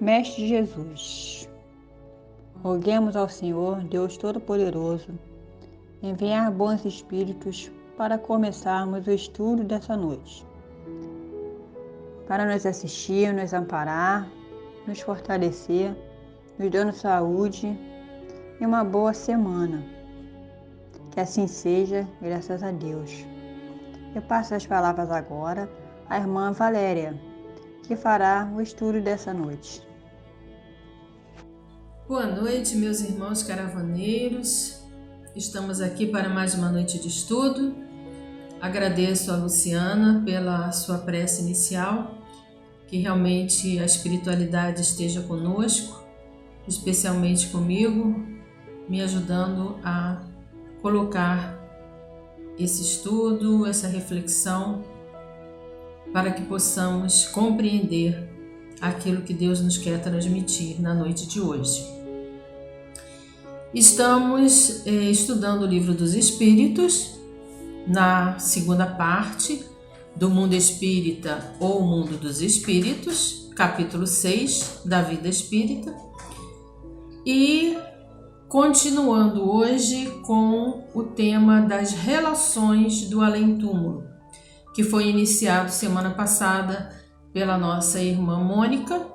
Mestre Jesus, roguemos ao Senhor, Deus Todo-Poderoso, enviar bons espíritos para começarmos o estudo dessa noite, para nos assistir, nos amparar, nos fortalecer, nos dando saúde e uma boa semana. Que assim seja, graças a Deus. Eu passo as palavras agora à irmã Valéria, que fará o estudo dessa noite. Boa noite, meus irmãos caravaneiros. Estamos aqui para mais uma noite de estudo. Agradeço a Luciana pela sua prece inicial, que realmente a espiritualidade esteja conosco, especialmente comigo, me ajudando a colocar esse estudo, essa reflexão, para que possamos compreender aquilo que Deus nos quer transmitir na noite de hoje. Estamos estudando o Livro dos Espíritos, na segunda parte do Mundo Espírita ou Mundo dos Espíritos, capítulo 6 da Vida Espírita, e continuando hoje com o tema das relações do além-túmulo, que foi iniciado semana passada pela nossa irmã Mônica,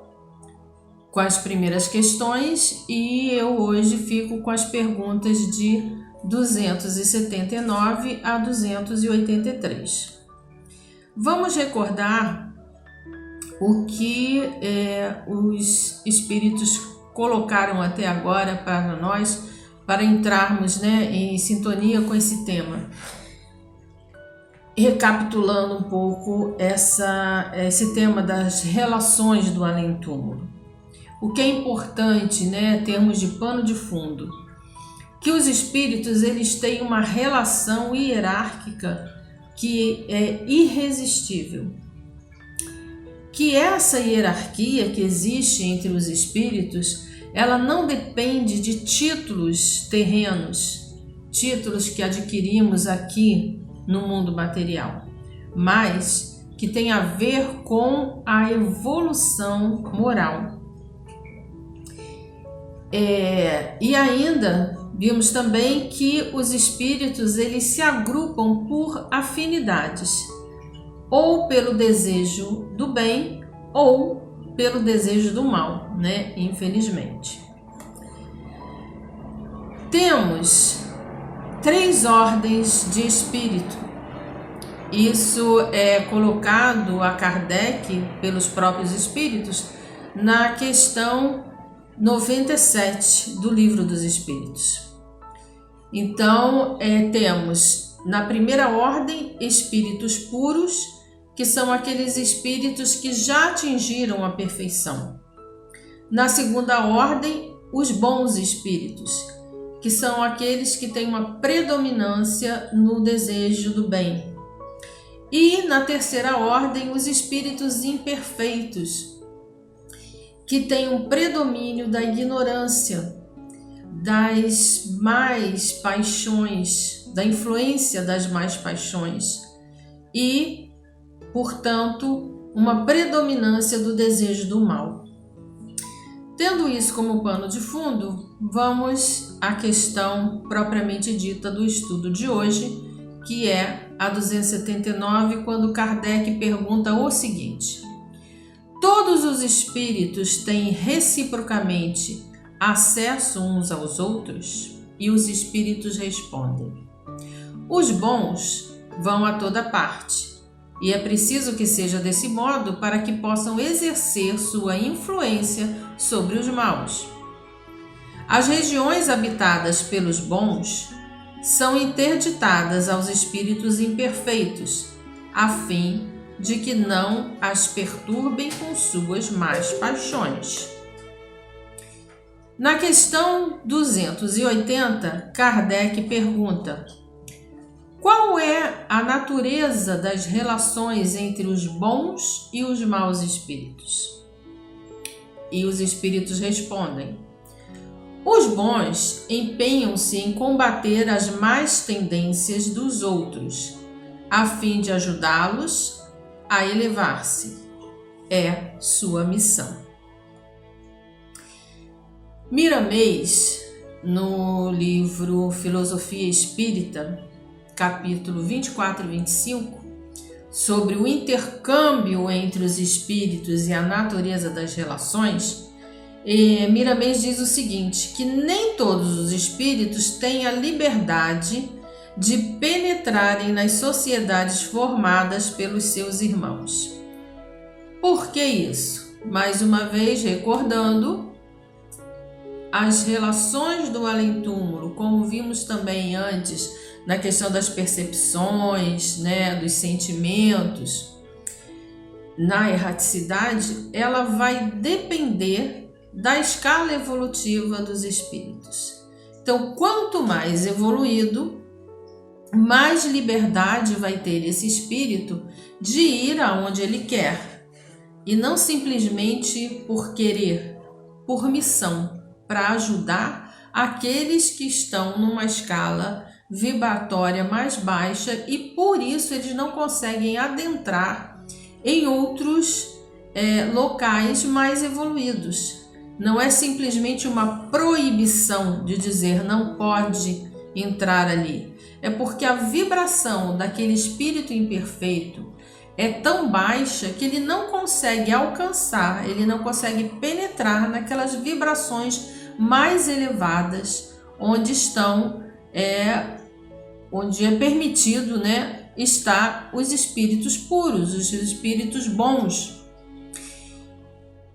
com as primeiras questões, e eu hoje fico com as perguntas de 279 a 283. Vamos recordar o que os espíritos colocaram até agora para nós, para entrarmos em sintonia com esse tema. Recapitulando um pouco esse tema das relações do além-túmulo. O que é importante, termos de pano de fundo, que os espíritos eles têm uma relação hierárquica que é irresistível. Que essa hierarquia que existe entre os espíritos, ela não depende de títulos terrenos, títulos que adquirimos aqui no mundo material, mas que tem a ver com a evolução moral. E ainda vimos também que os espíritos eles se agrupam por afinidades, ou pelo desejo do bem ou pelo desejo do mal, infelizmente. Temos 3 ordens de espírito. Isso é colocado a Kardec pelos próprios espíritos na questão 97 do Livro dos Espíritos. Então, temos na primeira ordem espíritos puros, que são aqueles espíritos que já atingiram a perfeição. Na segunda ordem, os bons espíritos, que são aqueles que têm uma predominância no desejo do bem. E na terceira ordem, os espíritos imperfeitos, que têm um predomínio da ignorância, das más paixões, da influência das más paixões e, portanto, uma predominância do desejo do mal. Tendo isso como pano de fundo, vamos à questão propriamente dita do estudo de hoje, que é a 279, quando Kardec pergunta o seguinte: todos os espíritos têm reciprocamente acesso uns aos outros? E os espíritos respondem: os bons vão a toda parte, e é preciso que seja desse modo para que possam exercer sua influência sobre os maus. As regiões habitadas pelos bons são interditadas aos espíritos imperfeitos, a fim de que não as perturbem com suas más paixões. Na questão 280, Kardec pergunta: qual é a natureza das relações entre os bons e os maus espíritos? E os espíritos respondem: os bons empenham-se em combater as más tendências dos outros, a fim de ajudá-los a elevar-se. É sua missão. Miramês, no livro Filosofia Espírita, capítulo 24 e 25, sobre o intercâmbio entre os espíritos e a natureza das relações, Miramês diz o seguinte, que nem todos os espíritos têm a liberdade de penetrarem nas sociedades formadas pelos seus irmãos. Por que isso? Mais uma vez recordando as relações do além-túmulo, como vimos também antes na questão das percepções, dos sentimentos, na erraticidade, ela vai depender da escala evolutiva dos espíritos. Então, quanto mais evoluído, mais liberdade vai ter esse espírito de ir aonde ele quer, e não simplesmente por querer, por missão, para ajudar aqueles que estão numa escala vibratória mais baixa e por isso eles não conseguem adentrar em outros locais mais evoluídos. Não é simplesmente uma proibição de dizer não pode entrar ali. É porque a vibração daquele espírito imperfeito é tão baixa que ele não consegue alcançar, ele não consegue penetrar naquelas vibrações mais elevadas, onde onde é permitido, estar os espíritos puros, os espíritos bons.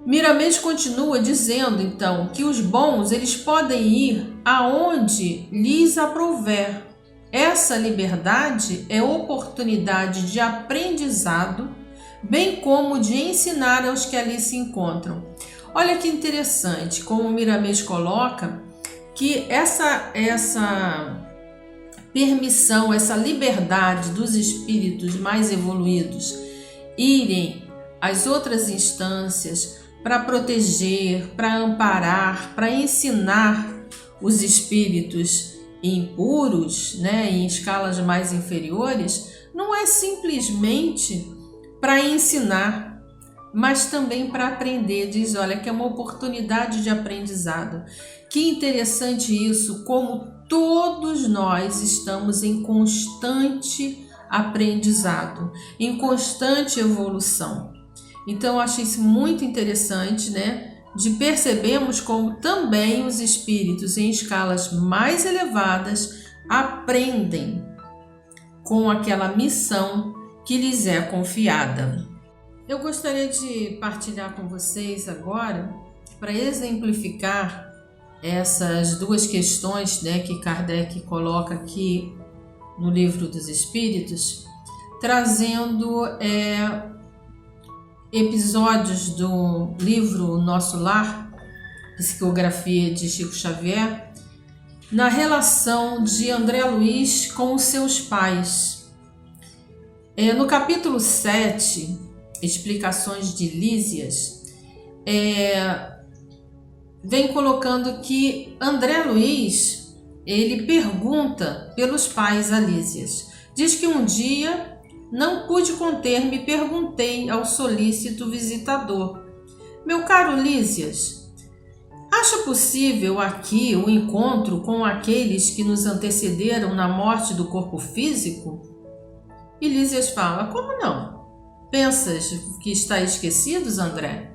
Miramês continua dizendo, então, que os bons eles podem ir aonde lhes aprouver. Essa liberdade é oportunidade de aprendizado, bem como de ensinar aos que ali se encontram. Olha que interessante como Miramês coloca que essa permissão, essa liberdade dos espíritos mais evoluídos irem às outras instâncias para proteger, para amparar, para ensinar os espíritos impuros, em escalas mais inferiores, não é simplesmente para ensinar, mas também para aprender. Diz, olha, que é uma oportunidade de aprendizado. Que interessante isso, como todos nós estamos em constante aprendizado, em constante evolução. Então, eu achei isso muito interessante, de percebermos como também os espíritos em escalas mais elevadas aprendem com aquela missão que lhes é confiada. Eu gostaria de partilhar com vocês agora, para exemplificar essas duas questões que Kardec coloca aqui no Livro dos Espíritos, trazendo episódios do livro Nosso Lar, Psicografia de Chico Xavier, na relação de André Luiz com os seus pais. No capítulo 7, Explicações de Lísias, vem colocando que André Luiz, ele pergunta pelos pais a Lísias. Diz que um dia não pude conter-me e perguntei ao solícito visitador: meu caro Lísias, acha possível aqui o encontro com aqueles que nos antecederam na morte do corpo físico? E Lísias fala: como não? Pensas que está esquecidos, André?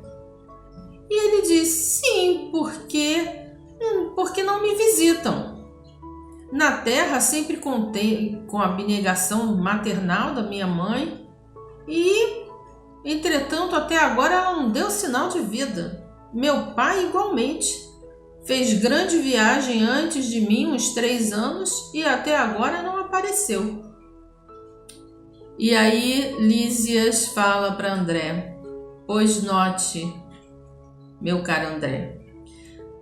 E ele diz: sim, porque não me visitam. Na terra sempre contei com a abnegação maternal da minha mãe e, entretanto, até agora ela não deu sinal de vida. Meu pai igualmente. Fez grande viagem antes de mim, uns 3 anos, e até agora não apareceu. E aí Lísias fala para André: pois note, meu caro André,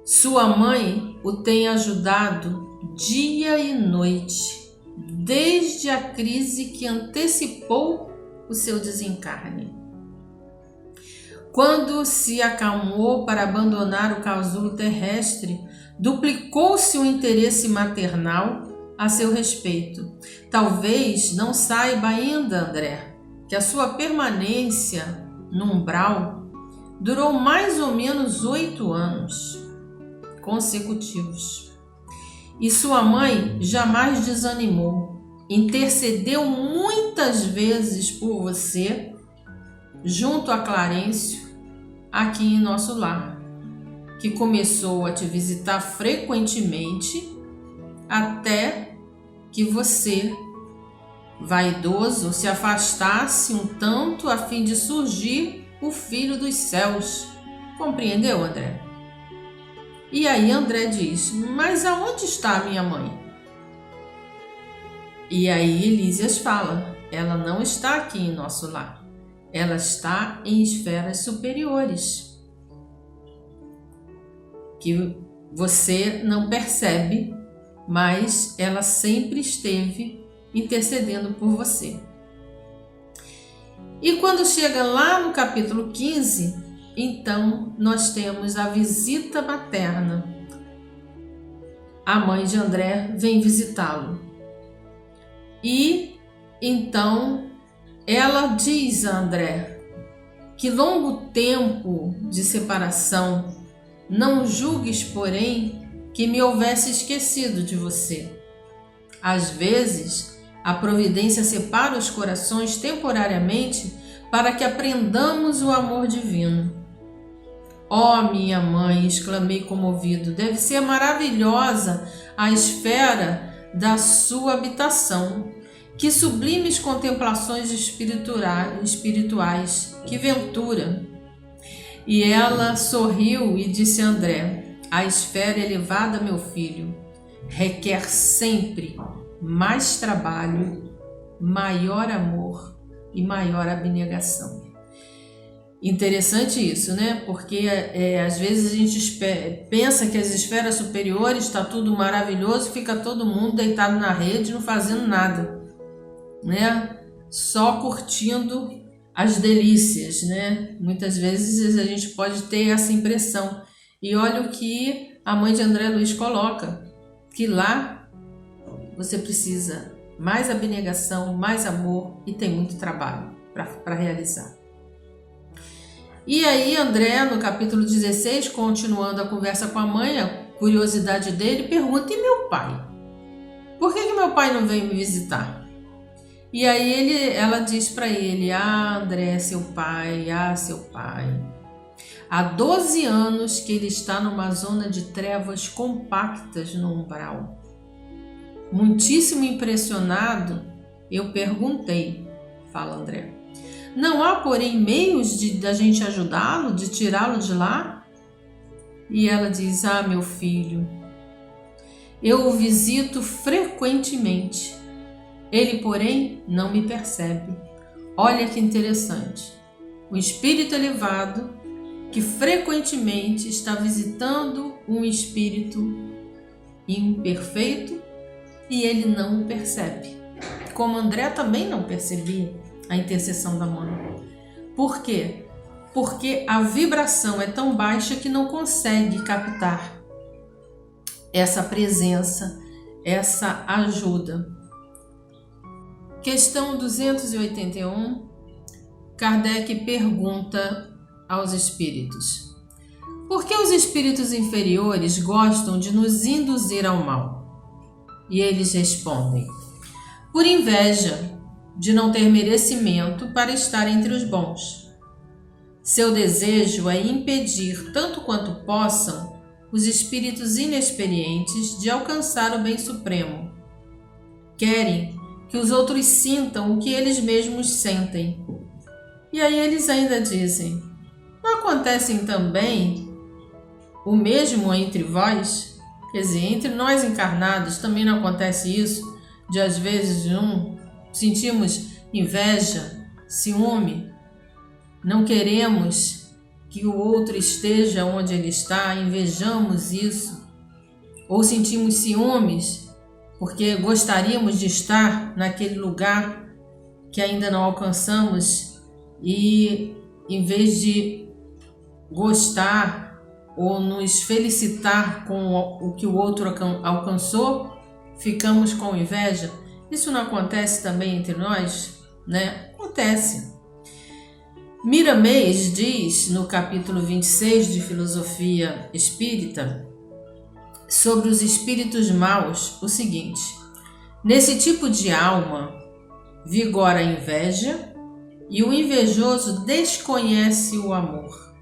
sua mãe o tem ajudado dia e noite, desde a crise que antecipou o seu desencarne. Quando se acalmou para abandonar o casulo terrestre, duplicou-se o interesse maternal a seu respeito. Talvez não saiba ainda, André, que a sua permanência no umbral durou mais ou menos 8 anos. consecutivos. E sua mãe jamais desanimou, intercedeu muitas vezes por você, junto a Clarencio, aqui em nosso lar, que começou a te visitar frequentemente, até que você, vaidoso, se afastasse um tanto a fim de surgir o Filho dos Céus. Compreendeu, André? E aí André diz: mas aonde está a minha mãe? E aí Elísias fala: ela não está aqui em nosso lar. Ela está em esferas superiores, que você não percebe, mas ela sempre esteve intercedendo por você. E quando chega lá no capítulo 15, então nós temos a visita materna. A mãe de André vem visitá-lo. E então ela diz a André que longo tempo de separação, não julgues, porém, que me houvesse esquecido de você. Às vezes, a providência separa os corações temporariamente para que aprendamos o amor divino. Ó, minha mãe, exclamei comovido, deve ser maravilhosa a esfera da sua habitação. Que sublimes contemplações espirituais, que ventura! E ela sorriu e disse a André: a esfera elevada, meu filho, requer sempre mais trabalho, maior amor e maior abnegação. Interessante isso, né? Porque às vezes a gente pensa que as esferas superiores está tudo maravilhoso, fica todo mundo deitado na rede, não fazendo nada, né? Só curtindo as delícias, né? Muitas vezes a gente pode ter essa impressão. E olha o que a mãe de André Luiz coloca, que lá você precisa mais abnegação, mais amor e tem muito trabalho para realizar. E aí André, no capítulo 16, continuando a conversa com a mãe, a curiosidade dele, pergunta: e meu pai? Por que meu pai não veio me visitar? E aí ela diz para ele: ah, André, seu pai, seu pai. Há 12 anos que ele está numa zona de trevas compactas no umbral. Muitíssimo impressionado, eu perguntei, fala André: não há, porém, meios da gente ajudá-lo, de tirá-lo de lá? E ela diz: ah, meu filho, eu o visito frequentemente. Ele, porém, não me percebe. Olha que interessante. O espírito elevado que frequentemente está visitando um espírito imperfeito e ele não o percebe. Como André também não percebia a intercessão da mãe. Por quê? Porque a vibração é tão baixa que não consegue captar essa presença, essa ajuda. Questão 281, Kardec pergunta aos espíritos: por que os espíritos inferiores gostam de nos induzir ao mal? E eles respondem: por inveja de não ter merecimento para estar entre os bons. Seu desejo é impedir, tanto quanto possam, os espíritos inexperientes de alcançar o bem supremo. Querem que os outros sintam o que eles mesmos sentem. E aí eles ainda dizem: não acontecem também o mesmo entre vós? Quer dizer, entre nós encarnados também não acontece isso, de às vezes sentimos inveja, ciúme, não queremos que o outro esteja onde ele está, invejamos isso, ou sentimos ciúmes porque gostaríamos de estar naquele lugar que ainda não alcançamos e, em vez de gostar ou nos felicitar com o que o outro alcançou, ficamos com inveja. Isso não acontece também entre nós, né? Acontece. Miramês diz, no capítulo 26 de Filosofia Espírita, sobre os espíritos maus o seguinte: nesse tipo de alma vigora a inveja, e o invejoso desconhece o amor,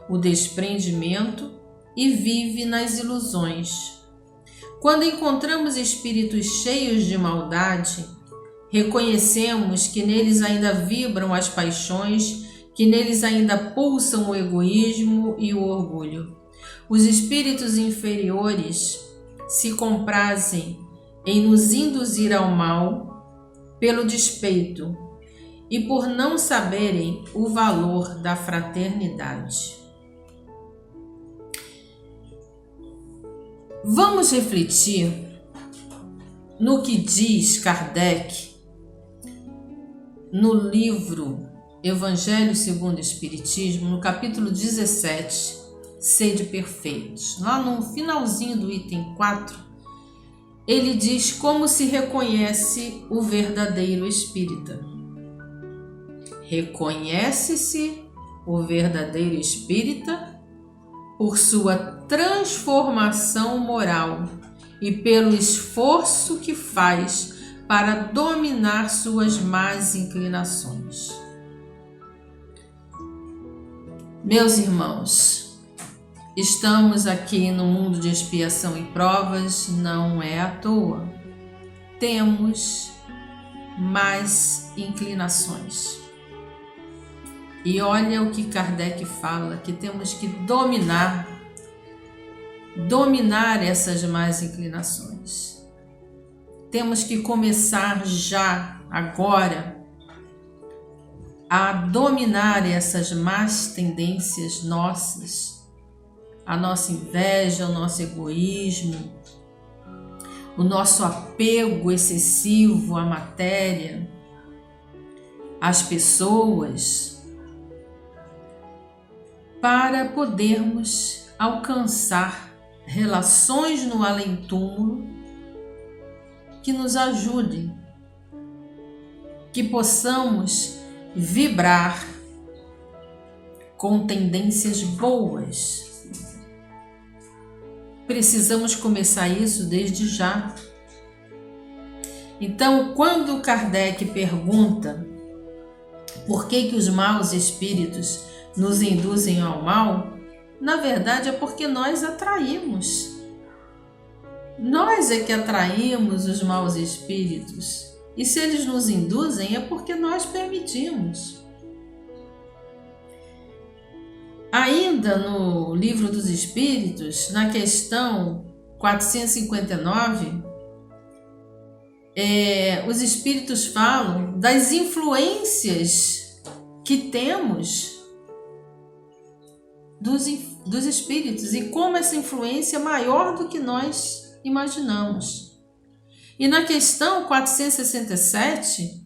o desprendimento e vive nas ilusões. Quando encontramos espíritos cheios de maldade, reconhecemos que neles ainda vibram as paixões, que neles ainda pulsam o egoísmo e o orgulho. Os espíritos inferiores se comprazem em nos induzir ao mal pelo despeito e por não saberem o valor da fraternidade. Vamos refletir no que diz Kardec no livro Evangelho segundo o Espiritismo, no capítulo 17, Sede Perfeitos. Lá no finalzinho do item 4, ele diz como se reconhece o verdadeiro espírita. Reconhece-se o verdadeiro espírita por sua transformação moral e pelo esforço que faz para dominar suas más inclinações. Meus irmãos, estamos aqui no mundo de expiação e provas, não é à toa. Temos más inclinações. E olha o que Kardec fala, que temos que dominar essas más inclinações. Temos que começar já, agora, a dominar essas más tendências nossas, a nossa inveja, o nosso egoísmo, o nosso apego excessivo à matéria, às pessoas, para podermos alcançar relações no além-túmulo que nos ajudem, que possamos vibrar com tendências boas. Precisamos começar isso desde já. Então, quando Kardec pergunta por que os maus espíritos nos induzem ao mal, na verdade é porque nós atraímos. Nós é que atraímos os maus espíritos. E se eles nos induzem, é porque nós permitimos. Ainda no Livro dos Espíritos, na questão 459, os espíritos falam das influências que temos dos espíritos e como essa influência é maior do que nós imaginamos. E na questão 467,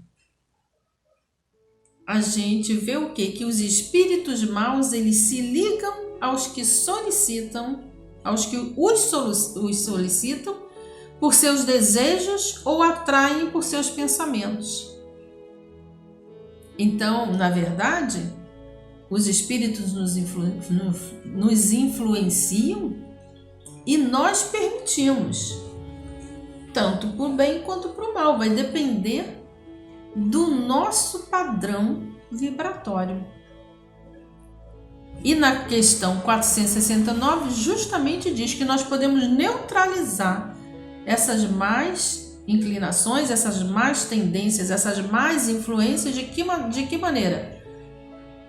a gente vê o quê? Que os espíritos maus, eles se ligam aos que solicitam, aos que os solicitam por seus desejos ou atraem por seus pensamentos. Então, na verdade, os espíritos nos influenciam e nós permitimos, tanto para o bem quanto para o mal. Vai depender do nosso padrão vibratório. E na questão 469 justamente diz que nós podemos neutralizar essas más inclinações, essas más tendências, essas más influências. De que maneira?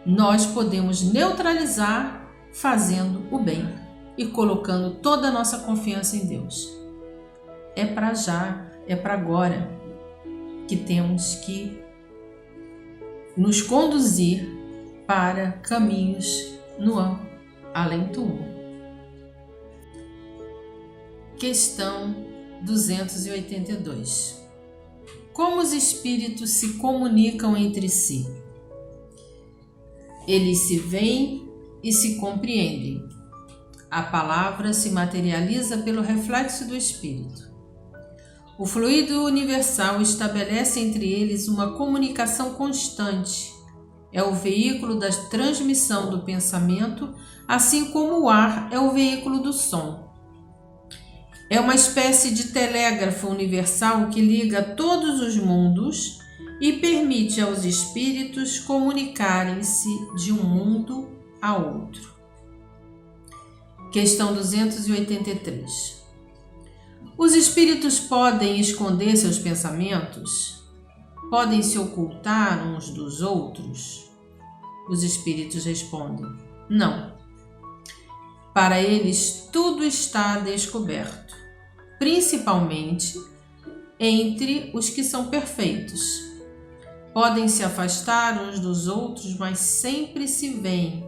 Nós podemos neutralizar fazendo o bem e colocando toda a nossa confiança em Deus. É para já, é para agora que temos que nos conduzir para caminhos no além-túmulo. Questão 282. Como os espíritos se comunicam entre si? Eles se veem e se compreendem. A palavra se materializa pelo reflexo do espírito. O fluido universal estabelece entre eles uma comunicação constante. É o veículo da transmissão do pensamento, assim como o ar é o veículo do som. É uma espécie de telégrafo universal que liga todos os mundos e permite aos espíritos comunicarem-se de um mundo a outro. Questão 283. Os espíritos podem esconder seus pensamentos? Podem se ocultar uns dos outros? Os espíritos respondem: não. Para eles, tudo está descoberto, principalmente entre os que são perfeitos. Podem se afastar uns dos outros, mas sempre se veem.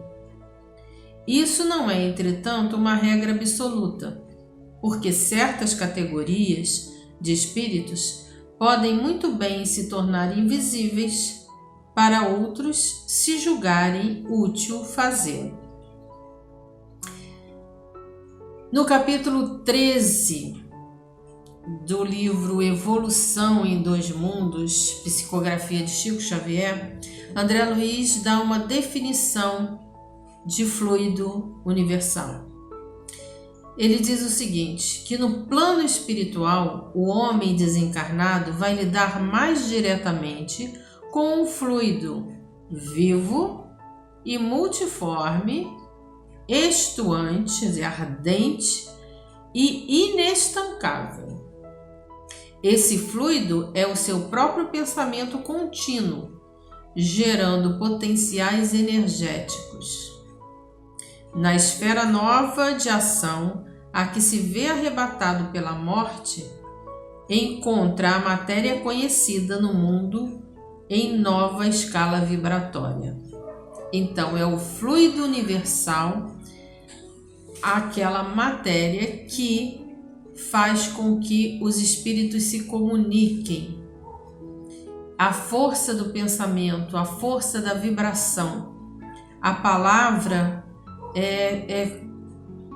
Isso não é, entretanto, uma regra absoluta, porque certas categorias de espíritos podem muito bem se tornar invisíveis para outros se julgarem útil fazê-lo. No capítulo 13 do livro Evolução em Dois Mundos, psicografia de Chico Xavier, André Luiz dá uma definição de fluido universal. Ele diz o seguinte, que no plano espiritual, o homem desencarnado vai lidar mais diretamente com um fluido vivo e multiforme, estuante, quer dizer, ardente e inestancável. Esse fluido é o seu próprio pensamento contínuo, gerando potenciais energéticos. Na esfera nova de ação, a que se vê arrebatado pela morte, encontra a matéria conhecida no mundo em nova escala vibratória. Então, é o fluido universal, aquela matéria que faz com que os espíritos se comuniquem. A força do pensamento, a força da vibração. A palavra é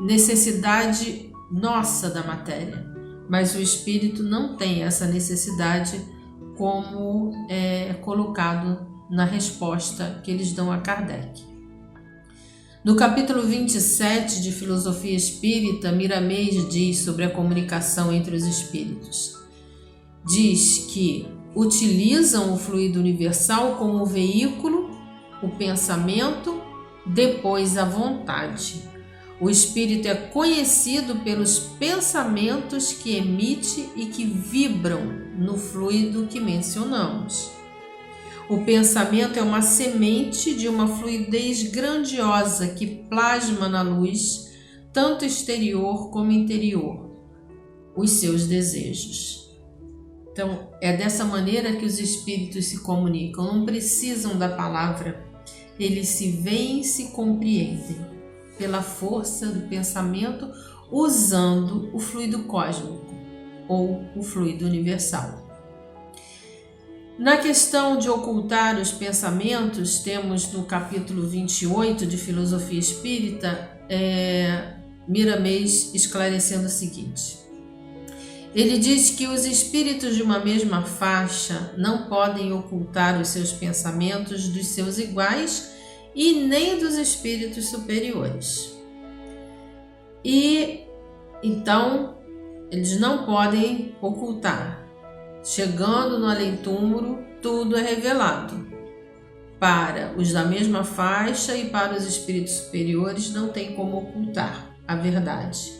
necessidade nossa da matéria, mas o espírito não tem essa necessidade como é colocado na resposta que eles dão a Kardec. No capítulo 27 de Filosofia Espírita, Miramês diz sobre a comunicação entre os espíritos. Diz que utilizam o fluido universal como veículo, o pensamento, depois a vontade. O espírito é conhecido pelos pensamentos que emite e que vibram no fluido que mencionamos. O pensamento é uma semente de uma fluidez grandiosa que plasma na luz, tanto exterior como interior, os seus desejos. Então, é dessa maneira que os espíritos se comunicam, não precisam da palavra, eles se veem e se compreendem pela força do pensamento, usando o fluido cósmico ou o fluido universal. Na questão de ocultar os pensamentos, temos no capítulo 28 de Filosofia Espírita, Miramês esclarecendo o seguinte. Ele diz que os espíritos de uma mesma faixa não podem ocultar os seus pensamentos dos seus iguais e nem dos espíritos superiores. E então eles não podem ocultar. Chegando no além-túmulo, tudo é revelado. Para os da mesma faixa e para os espíritos superiores não tem como ocultar a verdade.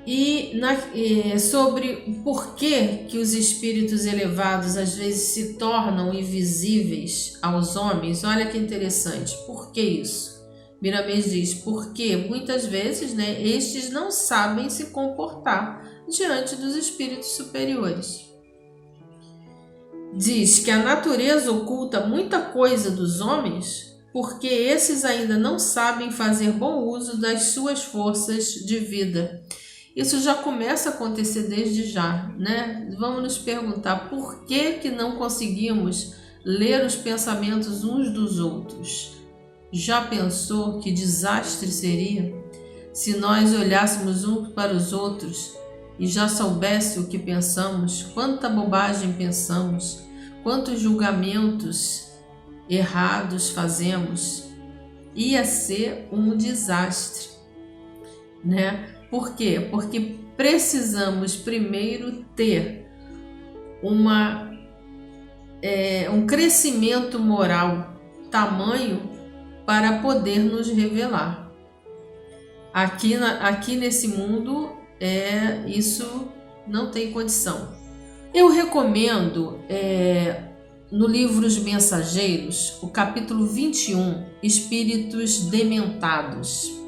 E sobre o porquê que os espíritos elevados às vezes se tornam invisíveis aos homens, olha que interessante, por que isso? Miramês diz, porque muitas vezes estes não sabem se comportar diante dos espíritos superiores. Diz que a natureza oculta muita coisa dos homens porque esses ainda não sabem fazer bom uso das suas forças de vida. Isso já começa a acontecer desde já, Vamos nos perguntar por que não conseguimos ler os pensamentos uns dos outros. Já pensou que desastre seria se nós olhássemos uns para os outros e já soubesse o que pensamos, quanta bobagem pensamos, quantos julgamentos errados fazemos? Ia ser um desastre, Por quê? Porque precisamos primeiro ter um crescimento moral tamanho para poder nos revelar. Aqui nesse mundo, isso não tem condição. Eu recomendo no livro Os Mensageiros, o capítulo 21, Espíritos Dementados.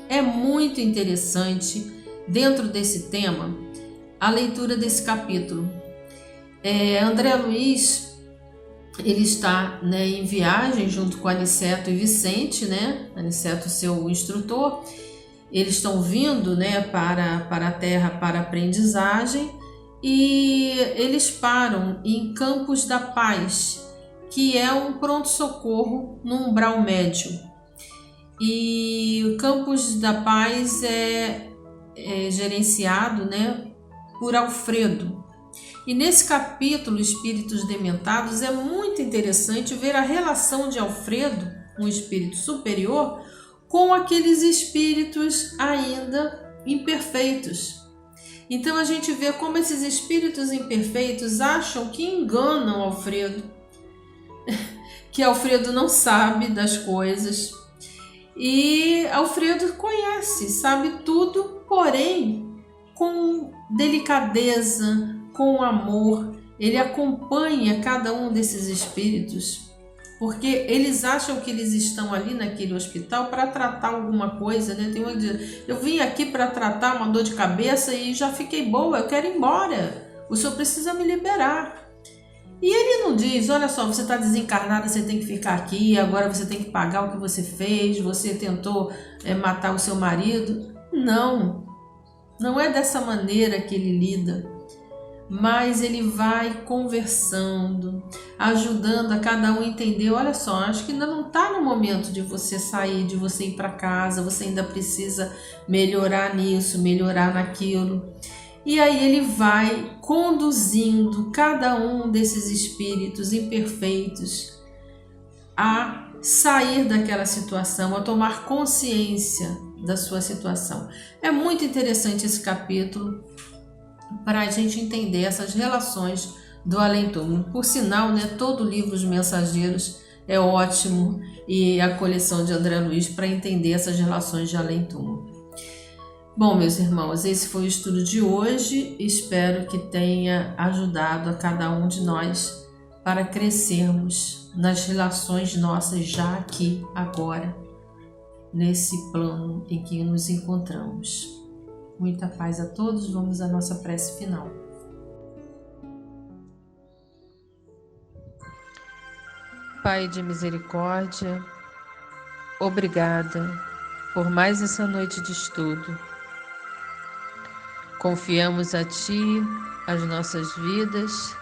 É muito interessante, dentro desse tema, a leitura desse capítulo. André Luiz, ele está em viagem junto com Aniceto e Vicente, Aniceto, seu instrutor. Eles estão vindo para a Terra para aprendizagem e eles param em Campos da Paz, que é um pronto-socorro no umbral médio. E o Campos da Paz é gerenciado por Alfredo. E nesse capítulo, Espíritos Dementados, é muito interessante ver a relação de Alfredo, um espírito superior, com aqueles espíritos ainda imperfeitos. Então a gente vê como esses espíritos imperfeitos acham que enganam Alfredo, que Alfredo não sabe das coisas. E Alfredo conhece, sabe tudo, porém com delicadeza, com amor. Ele acompanha cada um desses espíritos, porque eles acham que eles estão ali naquele hospital para tratar alguma coisa, Tem uma diz, eu vim aqui para tratar uma dor de cabeça e já fiquei boa, eu quero ir embora, o senhor precisa me liberar. E ele não diz, olha só, você está desencarnada, você tem que ficar aqui, agora você tem que pagar o que você fez, você tentou matar o seu marido. Não é dessa maneira que ele lida. Mas ele vai conversando, ajudando a cada um entender, olha só, acho que ainda não está no momento de você sair, de você ir para casa, você ainda precisa melhorar nisso, melhorar naquilo. E aí ele vai conduzindo cada um desses espíritos imperfeitos a sair daquela situação, a tomar consciência da sua situação. É muito interessante esse capítulo, para a gente entender essas relações do além-túmulo. Por sinal, todo o livro Os Mensageiros é ótimo, e a coleção de André Luiz, para entender essas relações de além-túmulo. Bom, meus irmãos, esse foi o estudo de hoje. Espero que tenha ajudado a cada um de nós para crescermos nas relações nossas já aqui, agora, nesse plano em que nos encontramos. Muita paz a todos. Vamos à nossa prece final. Pai de misericórdia, obrigada por mais essa noite de estudo. Confiamos a Ti as nossas vidas,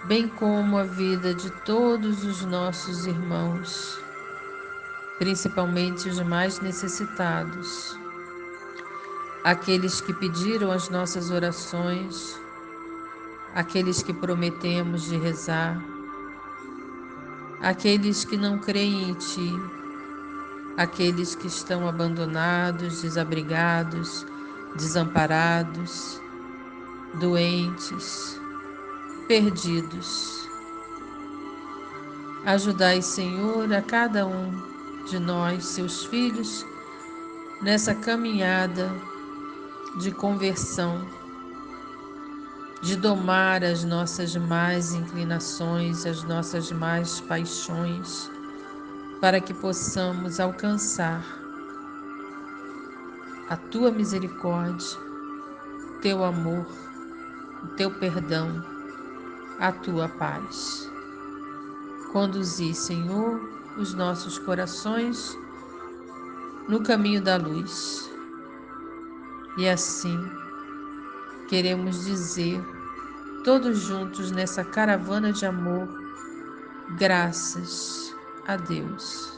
bem como a vida de todos os nossos irmãos, principalmente os mais necessitados, aqueles que pediram as nossas orações, aqueles que prometemos de rezar, aqueles que não creem em Ti, aqueles que estão abandonados, desabrigados, desamparados, doentes, perdidos. Ajudai, Senhor, a cada um de nós, seus filhos, nessa caminhada de conversão, de domar as nossas más inclinações, as nossas más paixões, para que possamos alcançar a Tua misericórdia, Teu amor, o Teu perdão, a Tua paz. Conduzi, Senhor, os nossos corações no caminho da luz. E assim, queremos dizer, todos juntos nessa caravana de amor, graças a Deus.